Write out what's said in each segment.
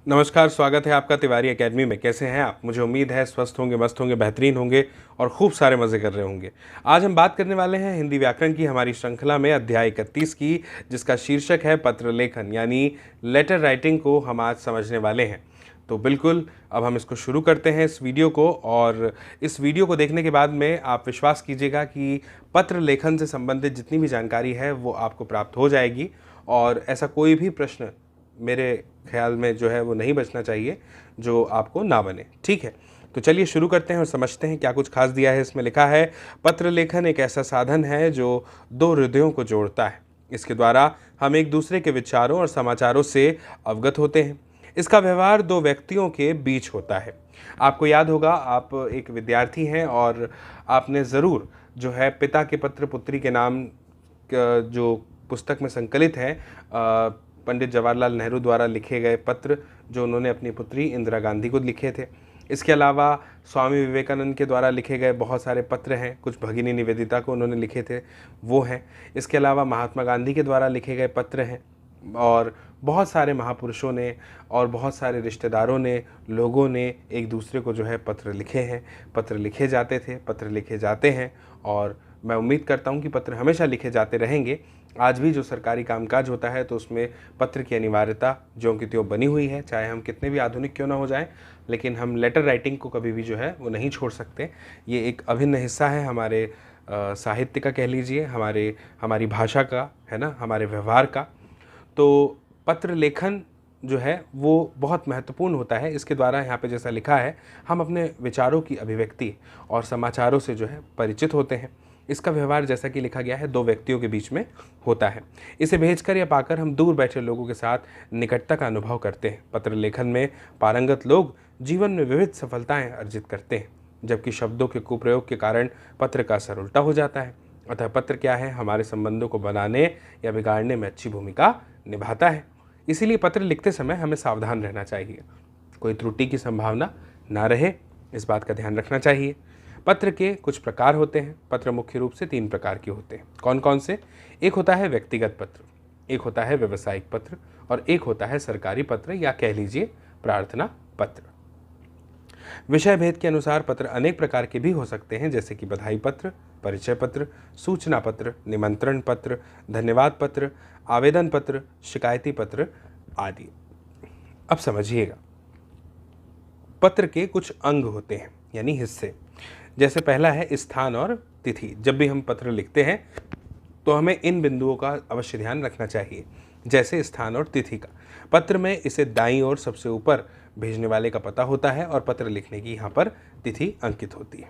नमस्कार, स्वागत है आपका तिवारी एकेडमी में। कैसे हैं आप? मुझे उम्मीद है स्वस्थ होंगे, मस्त होंगे, बेहतरीन होंगे और खूब सारे मज़े कर रहे होंगे। आज हम बात करने वाले हैं हिंदी व्याकरण की हमारी श्रृंखला में अध्याय 31 की, जिसका शीर्षक है पत्र लेखन, यानी लेटर राइटिंग को हम आज समझने वाले हैं। तो बिल्कुल अब हम इसको शुरू करते हैं इस वीडियो को, और इस वीडियो को देखने के बाद में आप विश्वास कीजिएगा कि पत्र लेखन से संबंधित जितनी भी जानकारी है वो आपको प्राप्त हो जाएगी, और ऐसा कोई भी प्रश्न मेरे ख्याल में जो है वो नहीं बचना चाहिए जो आपको ना बने। ठीक है, तो चलिए शुरू करते हैं और समझते हैं क्या कुछ खास दिया है। इसमें लिखा है, पत्र लेखन एक ऐसा साधन है जो दो हृदयों को जोड़ता है। इसके द्वारा हम एक दूसरे के विचारों और समाचारों से अवगत होते हैं। इसका व्यवहार दो व्यक्तियों के बीच होता है। आपको याद होगा, आप एक विद्यार्थी हैं और आपने ज़रूर जो है पिता के पत्र पुत्री के नाम जो पुस्तक में संकलित है, पंडित जवाहरलाल नेहरू द्वारा लिखे गए पत्र जो उन्होंने अपनी पुत्री इंदिरा गांधी को लिखे थे। इसके अलावा स्वामी विवेकानंद के द्वारा लिखे गए बहुत सारे पत्र हैं, कुछ भगिनी निवेदिता को उन्होंने लिखे थे वो हैं। इसके अलावा महात्मा गांधी के द्वारा लिखे गए पत्र हैं, और बहुत सारे महापुरुषों ने और बहुत सारे रिश्तेदारों ने, लोगों ने एक दूसरे को जो है पत्र लिखे हैं, पत्र लिखे जाते थे, पत्र लिखे जाते हैं, और मैं उम्मीद करता हूं कि पत्र हमेशा लिखे जाते रहेंगे। आज भी जो सरकारी कामकाज होता है तो उसमें पत्र की अनिवार्यता ज्यों की त्यों बनी हुई है, चाहे हम कितने भी आधुनिक क्यों ना हो जाएं, लेकिन हम लेटर राइटिंग को कभी भी जो है वो नहीं छोड़ सकते। ये एक अभिन्न हिस्सा है हमारे साहित्य का, कह लीजिए हमारी भाषा का, है ना, हमारे व्यवहार का। तो पत्र लेखन जो है वो बहुत महत्वपूर्ण होता है। इसके द्वारा यहाँ पे जैसा लिखा है, हम अपने विचारों की अभिव्यक्ति और समाचारों से जो है परिचित होते हैं। इसका व्यवहार जैसा कि लिखा गया है दो व्यक्तियों के बीच में होता है। इसे भेजकर या पाकर हम दूर बैठे लोगों के साथ निकटता का अनुभव करते हैं। पत्र लेखन में पारंगत लोग जीवन में विविध सफलताएं अर्जित करते हैं, जबकि शब्दों के कुप्रयोग के कारण पत्र का असर उल्टा हो जाता है। अतः पत्र क्या है, हमारे संबंधों को बनाने या बिगाड़ने में अच्छी भूमिका निभाता है। इसीलिए पत्र लिखते समय हमें सावधान रहना चाहिए, कोई त्रुटि की संभावना ना रहे, इस बात का ध्यान रखना चाहिए। पत्र के कुछ प्रकार होते हैं। पत्र मुख्य रूप से 3 प्रकार के होते हैं। कौन कौन से? एक होता है व्यक्तिगत पत्र, एक होता है व्यावसायिक पत्र, और एक होता है सरकारी पत्र या कह लीजिए प्रार्थना पत्र। विषय भेद के अनुसार पत्र अनेक प्रकार के भी हो सकते हैं, जैसे कि बधाई पत्र, परिचय पत्र, सूचना पत्र, निमंत्रण पत्र, धन्यवाद पत्र, आवेदन पत्र, शिकायती पत्र आदि। अब समझिएगा, पत्र के कुछ अंग होते हैं यानी हिस्से। जैसे पहला है स्थान और तिथि। जब भी हम पत्र लिखते हैं तो हमें इन बिंदुओं का अवश्य ध्यान रखना चाहिए, जैसे स्थान और तिथि का। पत्र में इसे दाईं ओर सबसे ऊपर भेजने वाले का पता होता है और पत्र लिखने की यहाँ पर तिथि अंकित होती है।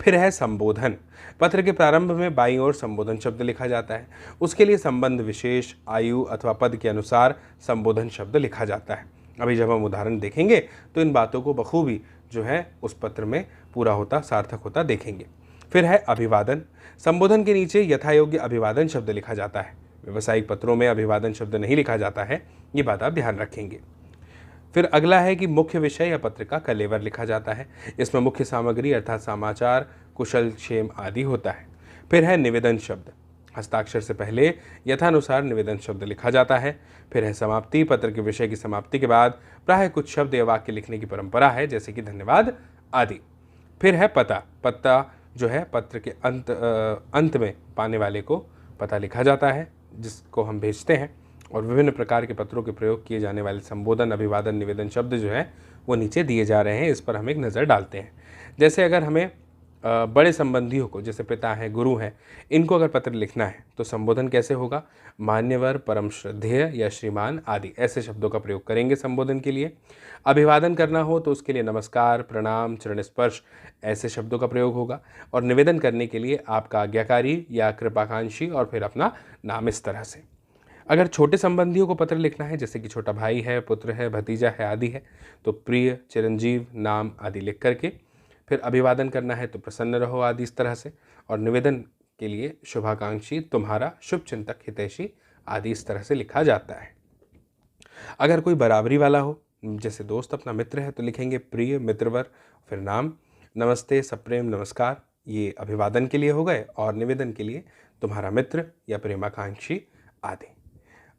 फिर है संबोधन। पत्र के प्रारंभ में बाईं ओर संबोधन शब्द लिखा जाता है। उसके लिए संबंध विशेष, आयु अथवा पद के अनुसार संबोधन शब्द लिखा जाता है। अभी जब हम उदाहरण देखेंगे तो इन बातों को बखूबी जो है उस पत्र में पूरा होता, सार्थक होता देखेंगे। फिर है अभिवादन। संबोधन के नीचे यथायोग्य अभिवादन शब्द लिखा जाता है। व्यावसायिक पत्रों में अभिवादन शब्द नहीं लिखा जाता है, ये बात आप ध्यान रखेंगे। फिर अगला है कि मुख्य विषय या पत्र का कलेवर लिखा जाता है। इसमें मुख्य सामग्री अर्थात समाचार, कुशल क्षेम आदि होता है। फिर है निवेदन शब्द। हस्ताक्षर से पहले यथानुसार निवेदन शब्द लिखा जाता है। फिर है समाप्ति। पत्र के विषय की समाप्ति के बाद प्रायः कुछ शब्द या वाक्य लिखने की परंपरा है, जैसे कि धन्यवाद आदि। फिर है पता। पता जो है पत्र के अंत में पाने वाले को पता लिखा जाता है, जिसको हम भेजते हैं। और विभिन्न प्रकार के पत्रों के प्रयोग किए जाने वाले संबोधन, अभिवादन, निवेदन शब्द जो है वो नीचे दिए जा रहे हैं। इस पर हम एक नज़र डालते हैं। जैसे अगर हमें बड़े संबंधियों को, जैसे पिता हैं, गुरु हैं, इनको अगर पत्र लिखना है तो संबोधन कैसे होगा? मान्यवर, परम श्रद्धेय या श्रीमान आदि ऐसे शब्दों का प्रयोग करेंगे संबोधन के लिए। अभिवादन करना हो तो उसके लिए नमस्कार, प्रणाम, चरण स्पर्श ऐसे शब्दों का प्रयोग होगा। और निवेदन करने के लिए आपका आज्ञाकारी या कृपाकांक्षी और फिर अपना नाम, इस तरह से। अगर छोटे संबंधियों को पत्र लिखना है, जैसे कि छोटा भाई है, पुत्र है, भतीजा है आदि है, तो प्रिय, चिरंजीव, नाम आदि लिख करके। फिर अभिवादन करना है तो प्रसन्न रहो आदि, इस तरह से। और निवेदन के लिए शुभाकांक्षी, तुम्हारा शुभ चिंतक, हितैषी आदि, इस तरह से लिखा जाता है। अगर कोई बराबरी वाला हो, जैसे दोस्त अपना मित्र है, तो लिखेंगे प्रिय मित्रवर, फिर नाम, नमस्ते, सप्रेम, नमस्कार, ये अभिवादन के लिए हो गए। और निवेदन के लिए तुम्हारा मित्र या प्रेमाकांक्षी आदि।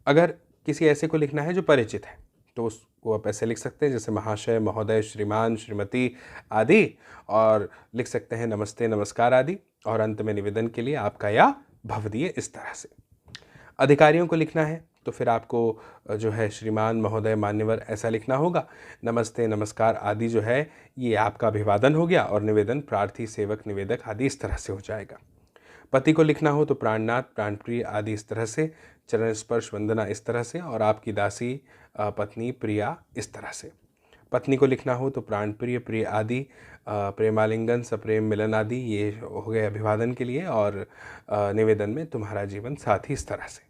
अगर किसी ऐसे को लिखना है जो परिचित है, तो उसको आप ऐसे लिख सकते हैं जैसे महाशय, महोदय, श्रीमान, श्रीमती आदि, और लिख सकते हैं नमस्ते, नमस्कार आदि, और अंत में निवेदन के लिए आपका या भवदीय, इस तरह से। अधिकारियों को लिखना है तो फिर आपको जो है श्रीमान, महोदय, मान्यवर ऐसा लिखना होगा। नमस्ते, नमस्कार आदि जो है ये आपका अभिवादन हो गया, और निवेदन प्रार्थी, सेवक, निवेदक आदि इस तरह से हो जाएगा। पति को लिखना हो तो प्राणनाथ, प्राणप्रिय आदि इस तरह से, चरण स्पर्श वंदना इस तरह से, और आपकी दासी, पत्नी, प्रिया इस तरह से। पत्नी को लिखना हो तो प्राणप्रिय, प्रिय आदि, प्रेमालिंगन, सप्रेम मिलन आदि ये हो गए अभिवादन के लिए, और निवेदन में तुम्हारा जीवन साथी इस तरह से।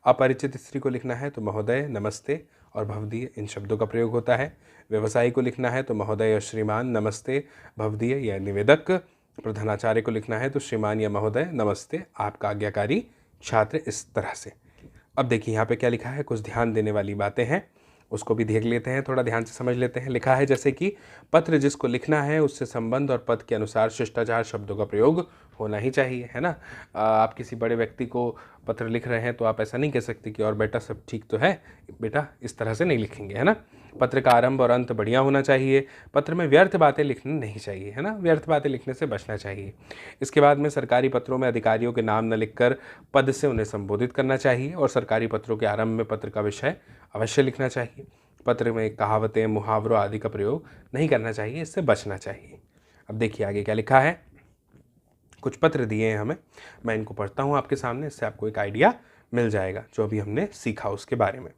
अपरिचित स्त्री को लिखना है तो महोदय, नमस्ते और भवदीय इन शब्दों का प्रयोग होता है। व्यवसायी को लिखना है तो महोदय या श्रीमान, नमस्ते, भवदीय या निवेदक। प्रधानाचार्य को लिखना है तो श्रीमान या महोदय, नमस्ते, आपका आज्ञाकारी छात्र, इस तरह से। अब देखिए यहाँ पे क्या लिखा है, कुछ ध्यान देने वाली बातें हैं, उसको भी देख लेते हैं, थोड़ा ध्यान से समझ लेते हैं। लिखा है जैसे कि पत्र जिसको लिखना है उससे संबंध और पद के अनुसार शिष्टाचार शब्दों का प्रयोग होना ही चाहिए, है ना। आप किसी बड़े व्यक्ति को पत्र लिख रहे हैं तो आप ऐसा नहीं कह सकते कि और बेटा सब ठीक तो है बेटा, इस तरह से नहीं लिखेंगे, है ना। पत्र का आरंभ और अंत बढ़िया होना चाहिए। पत्र में व्यर्थ बातें लिखनी नहीं चाहिए, है ना, व्यर्थ बातें लिखने से बचना चाहिए। इसके बाद में सरकारी पत्रों में अधिकारियों के नाम न लिखकर पद से उन्हें संबोधित करना चाहिए, और सरकारी पत्रों के आरंभ में पत्र का विषय अवश्य लिखना चाहिए। पत्र में कहावतें, मुहावरों आदि का प्रयोग नहीं करना चाहिए, इससे बचना चाहिए। अब देखिए आगे क्या लिखा है। कुछ पत्र दिए हैं हमें, मैं इनको पढ़ता हूँ आपके सामने, इससे आपको एक आइडिया मिल जाएगा जो अभी हमने सीखा उसके बारे में।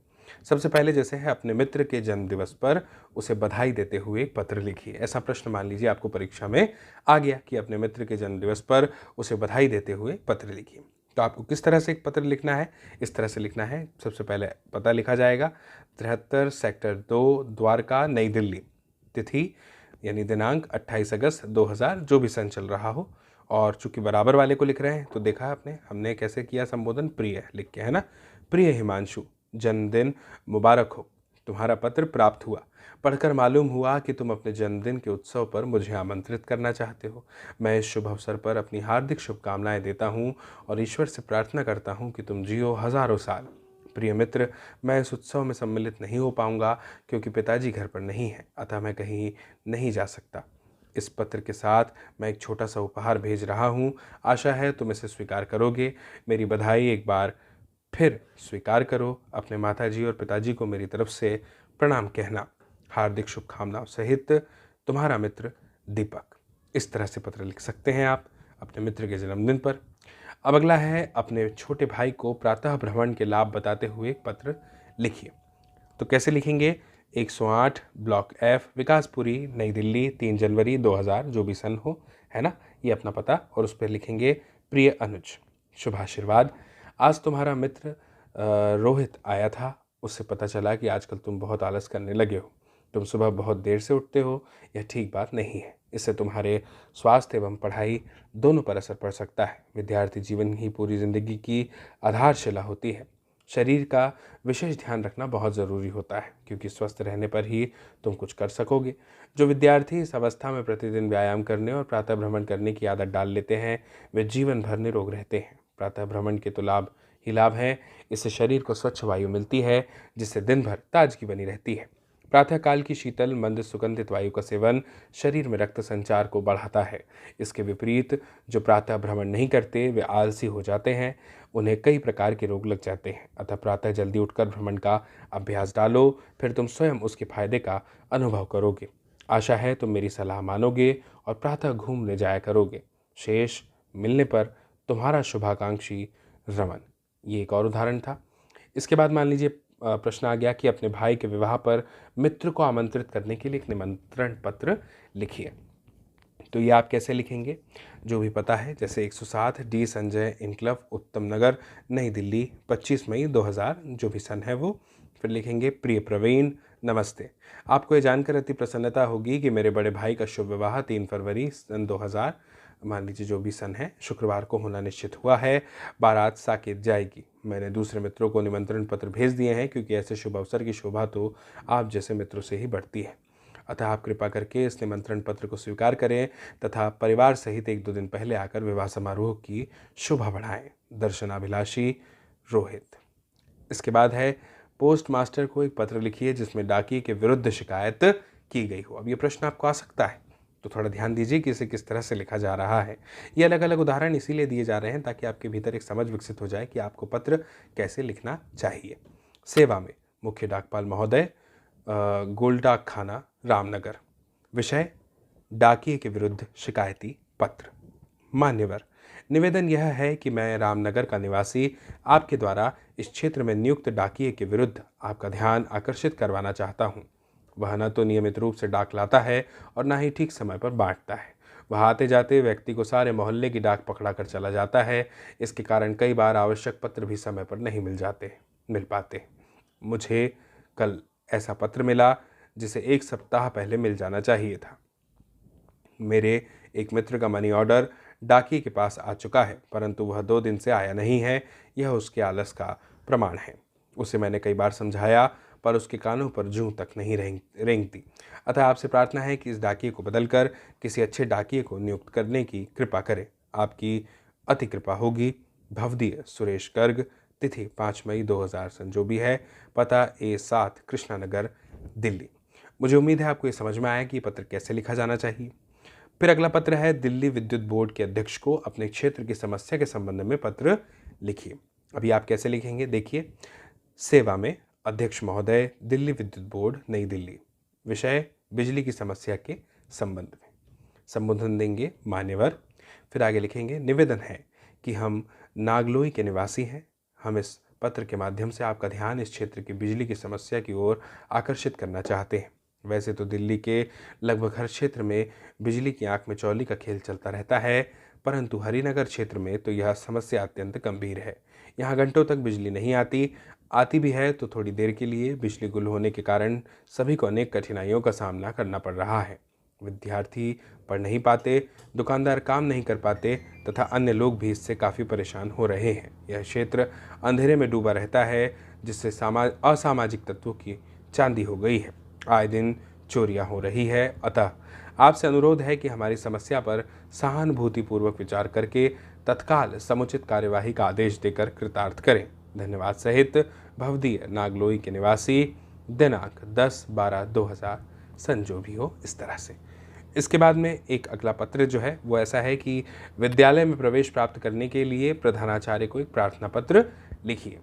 सबसे पहले जैसे है, अपने मित्र के जन्मदिवस पर उसे बधाई देते हुए एक पत्र लिखिए। ऐसा प्रश्न मान लीजिए आपको परीक्षा में आ गया कि अपने मित्र के जन्मदिवस पर उसे बधाई देते हुए पत्र लिखिए। तो आपको किस तरह से एक पत्र लिखना है, इस तरह से लिखना है। सबसे पहले पता लिखा जाएगा 73 सेक्टर 2 द्वारका, नई दिल्ली। तिथि यानी दिनांक 28 अगस्त 2000, जो भी सन चल रहा हो। और चूंकि बराबर वाले को लिख रहे हैं तो देखा आपने हमने कैसे किया संबोधन, प्रिय लिख के, है ना। प्रिय हिमांशु, जन्मदिन मुबारक हो। तुम्हारा पत्र प्राप्त हुआ। पढ़कर मालूम हुआ कि तुम अपने जन्मदिन के उत्सव पर मुझे आमंत्रित करना चाहते हो। मैं इस शुभ अवसर पर अपनी हार्दिक शुभकामनाएं देता हूँ और ईश्वर से प्रार्थना करता हूँ कि तुम जियो हजारों साल। प्रिय मित्र, मैं इस उत्सव में सम्मिलित नहीं हो पाऊंगा क्योंकि पिताजी घर पर नहीं है, अतः मैं कहीं नहीं जा सकता। इस पत्र के साथ मैं एक छोटा सा उपहार भेज रहा हूँ, आशा है तुम इसे स्वीकार करोगे। मेरी बधाई एक बार फिर स्वीकार करो। अपने माताजी और पिताजी को मेरी तरफ से प्रणाम कहना। हार्दिक शुभकामनाओं सहित, तुम्हारा मित्र दीपक। इस तरह से पत्र लिख सकते हैं आप अपने मित्र के जन्मदिन पर। अब अगला है, अपने छोटे भाई को प्रातः भ्रमण के लाभ बताते हुए एक पत्र लिखिए। तो कैसे लिखेंगे, 108 ब्लॉक F, विकासपुरी, नई दिल्ली, 3 जनवरी 2000, जो भी सन हो, है ना, ये अपना पता। और उस पर लिखेंगे प्रिय अनुज, शुभाशीर्वाद। आज तुम्हारा मित्र रोहित आया था, उससे पता चला कि आजकल तुम बहुत आलस करने लगे हो। तुम सुबह बहुत देर से उठते हो, यह ठीक बात नहीं है। इससे तुम्हारे स्वास्थ्य एवं पढ़ाई दोनों पर असर पड़ सकता है। विद्यार्थी जीवन ही पूरी जिंदगी की आधारशिला होती है। शरीर का विशेष ध्यान रखना बहुत ज़रूरी होता है, क्योंकि स्वस्थ रहने पर ही तुम कुछ कर सकोगे। जो विद्यार्थी इस अवस्था में प्रतिदिन व्यायाम करने और प्रातः भ्रमण करने की आदत डाल लेते हैं, वे जीवन भर निरोग रहते हैं। प्रातः भ्रमण के तो लाभ ही लाभ हैं। इससे शरीर को स्वच्छ वायु मिलती है, जिससे दिन भर ताजगी बनी रहती है। प्रातःकाल की शीतल मंद सुगंधित वायु का सेवन शरीर में रक्त संचार को बढ़ाता है। इसके विपरीत जो प्रातः भ्रमण नहीं करते वे आलसी हो जाते हैं, उन्हें कई प्रकार के रोग लग जाते हैं। अतः प्रातः जल्दी उठकर भ्रमण का अभ्यास डालो, फिर तुम स्वयं उसके फायदे का अनुभव करोगे। आशा है तुम मेरी सलाह मानोगे और प्रातः घूमने जाया करोगे। शेष मिलने पर, तुम्हारा शुभाकांक्षी रमन। ये एक और उदाहरण था। इसके बाद मान लीजिए प्रश्न आ गया कि अपने भाई के विवाह पर मित्र को आमंत्रित करने के लिए एक निमंत्रण पत्र लिखिए। तो ये आप कैसे लिखेंगे, जो भी पता है, जैसे 107 डी संजय इनक्लव, उत्तम नगर, नई दिल्ली, 25 मई 2000, जो भी सन है वो। फिर लिखेंगे प्रिय प्रवीण, नमस्ते। आपको ये जानकर अति प्रसन्नता होगी कि मेरे बड़े भाई का शुभ विवाह 3 फरवरी सन 2000, मान लीजिए जो भी सन है, शुक्रवार को होना निश्चित हुआ है। बारात साकेत जाएगी। मैंने दूसरे मित्रों को निमंत्रण पत्र भेज दिए हैं, क्योंकि ऐसे शुभ अवसर की शोभा तो आप जैसे मित्रों से ही बढ़ती है। अतः आप कृपा करके इस निमंत्रण पत्र को स्वीकार करें तथा परिवार सहित 1-2 दिन पहले आकर विवाह समारोह की शोभा बढ़ाएं। दर्शनाभिलाषी रोहित। इसके बाद है, पोस्ट मास्टर को एक पत्र लिखिए जिसमें डाकिए के विरुद्ध शिकायत की गई हो। अब ये प्रश्न आपको आ सकता है, तो थोड़ा ध्यान दीजिए कि इसे किस तरह से लिखा जा रहा है। ये अलग अलग उदाहरण इसीलिए दिए जा रहे हैं ताकि आपके भीतर एक समझ विकसित हो जाए कि आपको पत्र कैसे लिखना चाहिए। सेवा में मुख्य डाकपाल महोदय, गोलडाक खाना, रामनगर। विषय डाकिए के विरुद्ध शिकायती पत्र। मान्यवर, निवेदन यह है कि मैं रामनगर का निवासी आपके द्वारा इस क्षेत्र में नियुक्त डाकिए के विरुद्ध आपका ध्यान आकर्षित करवाना चाहता हूँ। वह न तो नियमित रूप से डाक लाता है और न ही ठीक समय पर बांटता है। वह आते जाते व्यक्ति को सारे मोहल्ले की डाक पकड़ा कर चला जाता है। इसके कारण कई बार आवश्यक पत्र भी समय पर नहीं मिल पाते। मुझे कल ऐसा पत्र मिला जिसे 1 सप्ताह पहले मिल जाना चाहिए था। मेरे एक मित्र का मनी ऑर्डर डाकिए के पास आ चुका है, परंतु वह 2 दिन से आया नहीं है। यह उसके आलस का प्रमाण है। उसे मैंने कई बार समझाया पर उसके कानों पर जूं तक नहीं रेंगती। अतः आपसे प्रार्थना है कि इस डाकिए को बदलकर किसी अच्छे डाकिए को नियुक्त करने की कृपा करें। आपकी अति कृपा होगी। भवदीय सुरेश गर्ग। तिथि 5 मई 2000 सन जो भी है। पता A7 कृष्णा नगर, दिल्ली। मुझे उम्मीद है आपको ये समझ में आया कि पत्र कैसे लिखा जाना चाहिए। फिर अगला पत्र है, दिल्ली विद्युत बोर्ड के अध्यक्ष को अपने क्षेत्र की समस्या के संबंध में पत्र लिखिए। अभी आप कैसे लिखेंगे देखिए। सेवा में अध्यक्ष महोदय, दिल्ली विद्युत बोर्ड, नई दिल्ली। विषय बिजली की समस्या के संबंध में। संबोधन देंगे मान्यवर। फिर आगे लिखेंगे, निवेदन है कि हम नागलोई के निवासी हैं। हम इस पत्र के माध्यम से आपका ध्यान इस क्षेत्र की बिजली की समस्या की ओर आकर्षित करना चाहते हैं। वैसे तो दिल्ली के लगभग हर क्षेत्र में बिजली की आंख में चौली का खेल चलता रहता है, परंतु हरिनगर क्षेत्र में तो यह समस्या अत्यंत गंभीर है। यहाँ घंटों तक बिजली नहीं आती भी है तो थोड़ी देर के लिए। बिजली गुल होने के कारण सभी को अनेक कठिनाइयों का सामना करना पड़ रहा है। विद्यार्थी पढ़ नहीं पाते, दुकानदार काम नहीं कर पाते तथा अन्य लोग भी इससे काफ़ी परेशान हो रहे हैं। यह क्षेत्र अंधेरे में डूबा रहता है जिससे असामाजिक तत्वों की चांदी हो गई है। आए दिन चोरियां हो रही है। अतः आपसे अनुरोध है कि हमारी समस्या पर सहानुभूतिपूर्वक विचार करके तत्काल समुचित कार्यवाही का आदेश देकर कृतार्थ करें। धन्यवाद सहित भवदीय नागलोई के निवासी, दिनांक 10/12/2000 सन जो भी हो। इस तरह से इसके बाद में एक अगला पत्र जो है वो ऐसा है कि विद्यालय में प्रवेश प्राप्त करने के लिए प्रधानाचार्य को एक प्रार्थना पत्र लिखिए।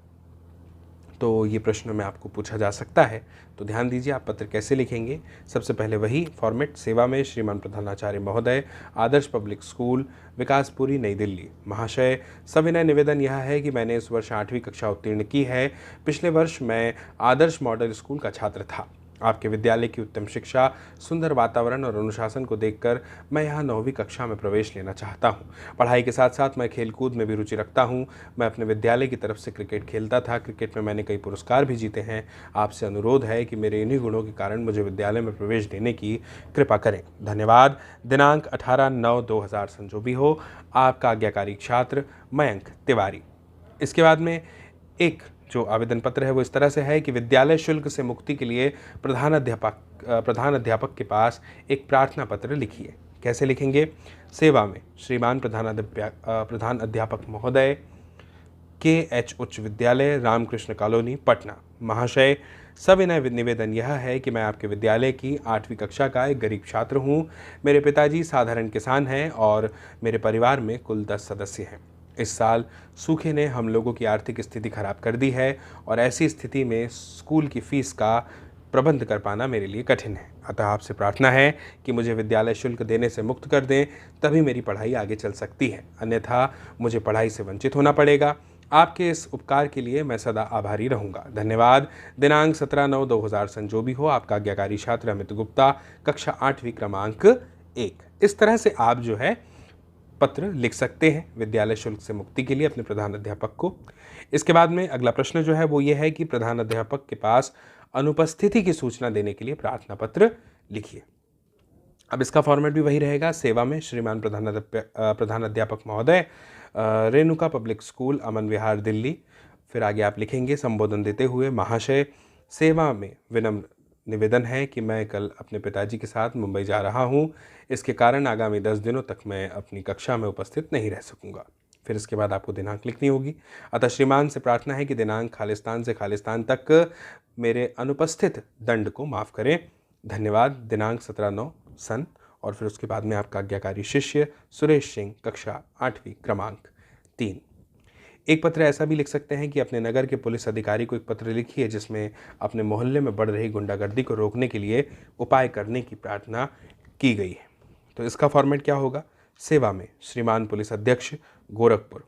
तो ये प्रश्न में आपको पूछा जा सकता है, तो ध्यान दीजिए आप पत्र कैसे लिखेंगे। सबसे पहले वही फॉर्मेट, सेवा में श्रीमान प्रधानाचार्य महोदय, आदर्श पब्लिक स्कूल, विकासपुरी, नई दिल्ली। महाशय, सविनय निवेदन यह है कि मैंने इस वर्ष 8वीं कक्षा उत्तीर्ण की है। पिछले वर्ष मैं आदर्श मॉडल स्कूल का छात्र था। आपके विद्यालय की उत्तम शिक्षा, सुंदर वातावरण और अनुशासन को देखकर मैं यहाँ 9वीं कक्षा में प्रवेश लेना चाहता हूँ। पढ़ाई के साथ साथ मैं खेलकूद में भी रुचि रखता हूँ। मैं अपने विद्यालय की तरफ से क्रिकेट खेलता था। क्रिकेट में मैंने कई पुरस्कार भी जीते हैं। आपसे अनुरोध है कि मेरे इन्हीं गुणों के कारण मुझे विद्यालय में प्रवेश देने की कृपा करें। धन्यवाद। दिनांक 18/9/2000 सन जो भी हो। आपका आज्ञाकारी छात्र मयंक तिवारी। इसके बाद में एक जो आवेदन पत्र है वो इस तरह से है कि विद्यालय शुल्क से मुक्ति के लिए प्रधान अध्यापक के पास एक प्रार्थना पत्र लिखिए। कैसे लिखेंगे। सेवा में श्रीमान प्रधान अध्यापक महोदय, KH उच्च विद्यालय, रामकृष्ण कॉलोनी, पटना। महाशय, सविनय निवेदन यह है कि मैं आपके विद्यालय की 8वीं कक्षा का एक गरीब छात्र हूँ। मेरे पिताजी साधारण किसान हैं और मेरे परिवार में कुल 10 सदस्य हैं। इस साल सूखे ने हम लोगों की आर्थिक स्थिति खराब कर दी है और ऐसी स्थिति में स्कूल की फीस का प्रबंध कर पाना मेरे लिए कठिन है। अतः आपसे प्रार्थना है कि मुझे विद्यालय शुल्क देने से मुक्त कर दें, तभी मेरी पढ़ाई आगे चल सकती है, अन्यथा मुझे पढ़ाई से वंचित होना पड़ेगा। आपके इस उपकार के लिए मैं सदा आभारी रहूँगा। धन्यवाद। दिनांक 17/9/2000 सन जो भी हो। आपका आज्ञाकारी छात्र अमित गुप्ता, कक्षा 8वीं, क्रमांक 1। इस तरह से आप जो है पत्र लिख सकते हैं विद्यालय शुल्क से मुक्ति के लिए अपने प्रधान अध्यापक को। इसके बाद में अगला प्रश्न जो है वो ये है कि प्रधान अध्यापक के पास अनुपस्थिति की सूचना देने के लिए प्रार्थना पत्र लिखिए। अब इसका फॉर्मेट भी वही रहेगा। सेवा में श्रीमान प्रधान अध्यापक महोदय, रेणुका पब्लिक स्कूल, अमन विहार, दिल्ली। फिर आगे आप लिखेंगे संबोधन देते हुए, महाशय, सेवा में विनम्र निवेदन है कि मैं कल अपने पिताजी के साथ मुंबई जा रहा हूं। इसके कारण आगामी 10 दिनों तक मैं अपनी कक्षा में उपस्थित नहीं रह सकूंगा। फिर इसके बाद आपको दिनांक लिखनी होगी। अतः श्रीमान से प्रार्थना है कि दिनांक खालिस्तान से खालिस्तान तक मेरे अनुपस्थित दंड को माफ़ करें। धन्यवाद। दिनांक 17/9 सन। और फिर उसके बाद में आपका आज्ञाकारी शिष्य सुरेश सिंह, कक्षा 8वीं, क्रमांक 3। एक पत्र ऐसा भी लिख सकते हैं कि अपने नगर के पुलिस अधिकारी को एक पत्र लिखिए जिसमें अपने मोहल्ले में बढ़ रही गुंडागर्दी को रोकने के लिए उपाय करने की प्रार्थना की गई है। तो इसका फॉर्मेट क्या होगा? सेवा में श्रीमान पुलिस अध्यक्ष, गोरखपुर।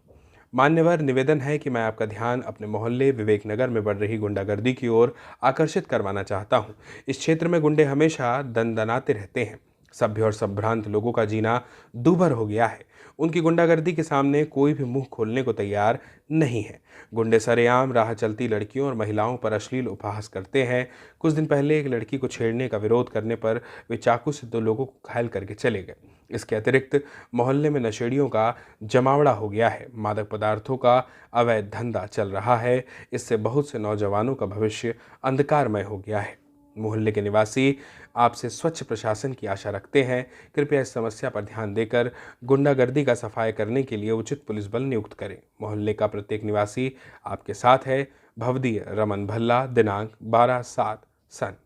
मान्यवर, निवेदन है कि मैं आपका ध्यान अपने मोहल्ले विवेक नगर में बढ़ रही गुंडागर्दी की ओर आकर्षित करवाना चाहता हूं। इस क्षेत्र में गुंडे हमेशा दनदनाते रहते हैं। सभ्य और संभ्रांत लोगों का जीना दूभर हो गया है। उनकी गुंडागर्दी के सामने कोई भी मुंह खोलने को तैयार नहीं है। गुंडे सरेआम राह चलती लड़कियों और महिलाओं पर अश्लील उपहास करते हैं। कुछ दिन पहले एक लड़की को छेड़ने का विरोध करने पर वे चाकू से 2 लोगों को घायल करके चले गए। इसके अतिरिक्त मोहल्ले में नशेड़ियों का जमावड़ा हो गया है। मादक पदार्थों का अवैध धंधा चल रहा है। इससे बहुत से नौजवानों का भविष्य अंधकारमय हो गया है। मोहल्ले के निवासी आपसे स्वच्छ प्रशासन की आशा रखते हैं। कृपया इस समस्या पर ध्यान देकर गुंडागर्दी का सफाया करने के लिए उचित पुलिस बल नियुक्त करें। मोहल्ले का प्रत्येक निवासी आपके साथ है। भवदीय रमन भल्ला। दिनांक 12/7 सन।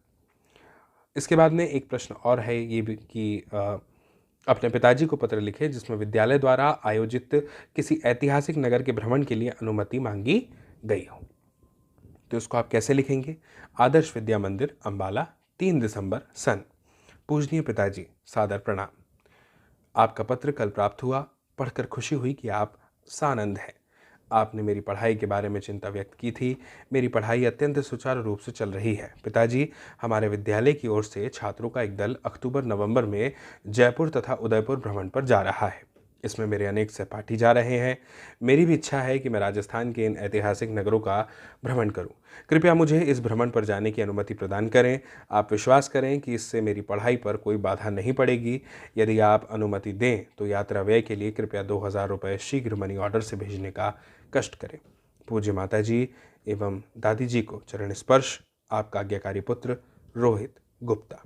इसके बाद में एक प्रश्न और है ये भी कि अपने पिताजी को पत्र लिखे जिसमें विद्यालय द्वारा आयोजित किसी ऐतिहासिक नगर के भ्रमण के लिए अनुमति मांगी गई हो। तो इसको आप कैसे लिखेंगे? आदर्श विद्या मंदिर, अंबाला, 3 दिसंबर सन। पूजनीय पिताजी, सादर प्रणाम। आपका पत्र कल प्राप्त हुआ। पढ़कर खुशी हुई कि आप सानंद हैं। आपने मेरी पढ़ाई के बारे में चिंता व्यक्त की थी। मेरी पढ़ाई अत्यंत सुचारू रूप से चल रही है। पिताजी, हमारे विद्यालय की ओर से छात्रों का एक दल अक्टूबर-नवंबर में जयपुर तथा उदयपुर भ्रमण पर जा रहा है। इसमें मेरे अनेक सहपाठी जा रहे हैं। मेरी भी इच्छा है कि मैं राजस्थान के इन ऐतिहासिक नगरों का भ्रमण करूं। कृपया मुझे इस भ्रमण पर जाने की अनुमति प्रदान करें। आप विश्वास करें कि इससे मेरी पढ़ाई पर कोई बाधा नहीं पड़ेगी। यदि आप अनुमति दें तो यात्रा व्यय के लिए कृपया 2000 रुपये शीघ्र मनी ऑर्डर से भेजने का कष्ट करें। पूज्य माताजी एवं दादी जी को चरण स्पर्श। आपका आज्ञाकारी पुत्र रोहित गुप्ता।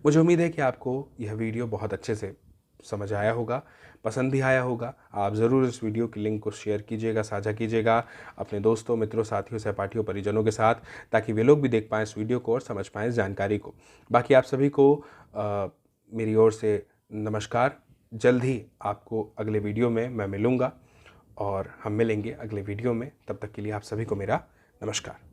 मुझे उम्मीद है कि आपको यह वीडियो बहुत अच्छे से समझ आया होगा, पसंद भी आया होगा। आप ज़रूर इस वीडियो की लिंक को शेयर कीजिएगा, साझा कीजिएगा अपने दोस्तों, मित्रों, साथियों, सहपाठियों, परिजनों के साथ, ताकि वे लोग भी देख पाएँ इस वीडियो को और समझ पाएँ इस जानकारी को। बाकी आप सभी को मेरी ओर से नमस्कार। जल्द ही आपको अगले वीडियो में मैं मिलूँगा और हम मिलेंगे अगले वीडियो में। तब तक के लिए आप सभी को मेरा नमस्कार।